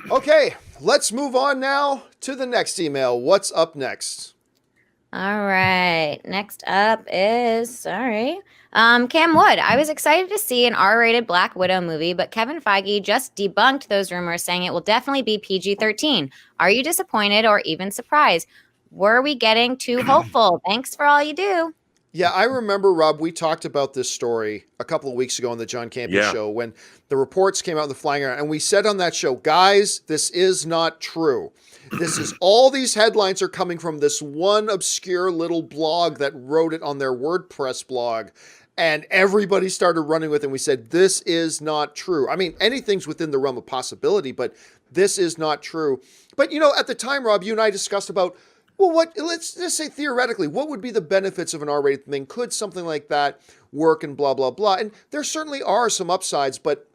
Okay, let's move on now to the next email. What's up next? All right. Next up is Cam Wood. I was excited to see an R-rated Black Widow movie, but Kevin Feige just debunked those rumors, saying it will definitely be PG-13. Are you disappointed or even surprised? Were we getting too hopeful? Thanks for all you do. Yeah, I remember, Rob, we talked about this story a couple of weeks ago on the John Campea Yeah. show when the reports came out in the flying around, and we said on that show, guys, this is not true. This is all these headlines are coming from this one obscure little blog that wrote it on their WordPress blog. And everybody started running with it. And we said, this is not true. I mean, anything's within the realm of possibility, but this is not true. But, at the time, Rob, you and I discussed about, well, let's just say theoretically, what would be the benefits of an R-rated thing? Could something like that work and blah, blah, blah? And there certainly are some upsides, but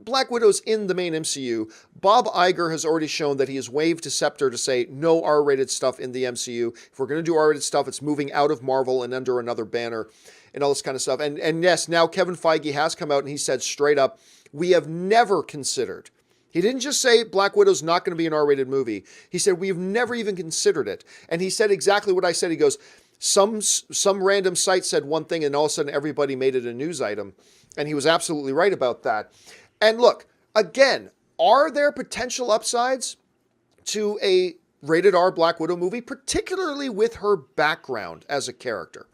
Black Widow's in the main MCU. Bob Iger has already shown that he has waved his scepter to say no R-rated stuff in the MCU. If we're going to do R-rated stuff, it's moving out of Marvel and under another banner and all this kind of stuff. And yes, now Kevin Feige has come out and he said straight up, we have never considered. He didn't just say Black Widow's not going to be an R-rated movie. He said we've never even considered it. And he said exactly what I said. He goes, some random site said one thing and all of a sudden everybody made it a news item. And he was absolutely right about that. And look, again, are there potential upsides to a rated R Black Widow movie, particularly with her background as a character?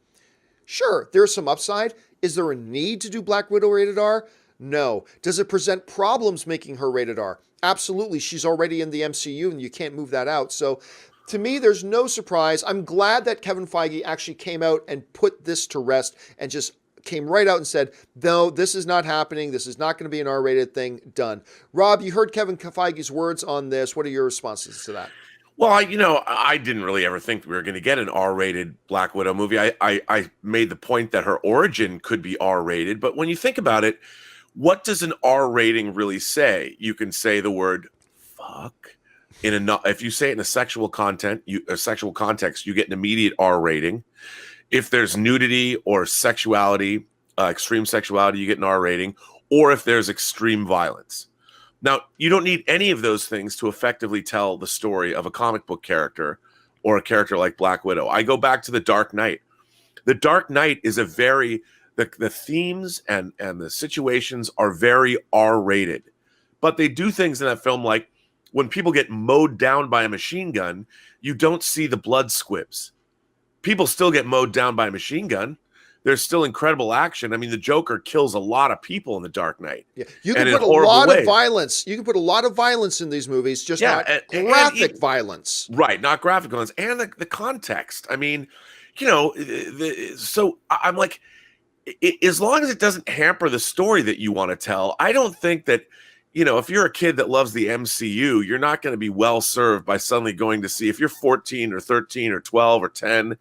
Sure, there's some upside. Is there a need to do Black Widow rated R? No. Does it present problems making her rated R? Absolutely. She's already in the MCU and you can't move that out. So to me, there's no surprise. I'm glad that Kevin Feige actually came out and put this to rest and just came right out and said, no, this is not happening. This is not going to be an R-rated thing. Done. Rob, you heard Kevin Feige's words on this. What are your responses to that? Well, I didn't really ever think we were going to get an R-rated Black Widow movie. I made the point that her origin could be R-rated, but when you think about it, what does an R rating really say? You can say the word "fuck" if you say it in a sexual sexual context, you get an immediate R rating. If there's nudity or sexuality, extreme sexuality, you get an R rating. Or if there's extreme violence. Now, you don't need any of those things to effectively tell the story of a comic book character or a character like Black Widow. I go back to The Dark Knight. The Dark Knight is the themes and the situations are very R-rated. But they do things in that film like when people get mowed down by a machine gun, you don't see the blood squibs. People still get mowed down by a machine gun. There's still incredible action. I mean, the Joker kills a lot of people in The Dark Knight. Yeah, you can put a lot of violence. You can put a lot of violence in these movies, just not graphic violence. Right, not graphic violence, and the context. I mean, so I'm like, as long as it doesn't hamper the story that you want to tell, I don't think that, if you're a kid that loves the MCU, you're not going to be well served by suddenly going to see, if you're 14 or 13 or 12 or 10.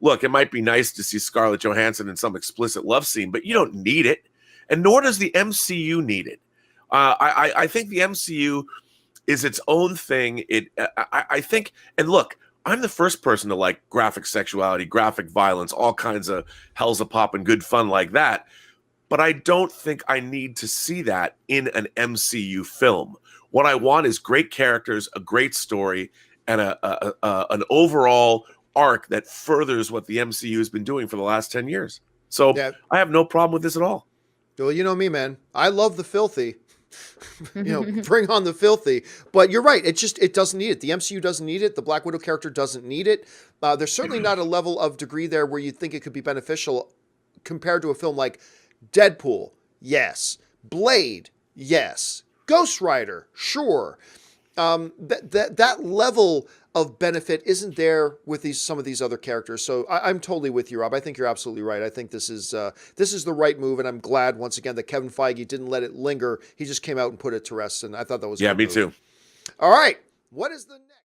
Look, it might be nice to see Scarlett Johansson in some explicit love scene, but you don't need it, and nor does the MCU need it. I think the MCU is its own thing. I think, and look, I'm the first person to like graphic sexuality, graphic violence, all kinds of hell's a pop and good fun like that, but I don't think I need to see that in an MCU film. What I want is great characters, a great story, and an overall arc that furthers what the MCU has been doing for the last 10 years. So yeah. I have no problem with this at all. Well, you know me, man. I love the filthy. Bring on the filthy. But you're right. It doesn't need it. The MCU doesn't need it. The Black Widow character doesn't need it. There's certainly not a level of degree there where you think it could be beneficial compared to a film like Deadpool. Yes. Blade. Yes. Ghost Rider. Sure. That level of benefit isn't there with some of these other characters. So I'm totally with you, Rob. I think you're absolutely right. I think this is the right move, and I'm glad once again that Kevin Feige didn't let it linger. He just came out and put it to rest, and I thought that was me too. All right, what is the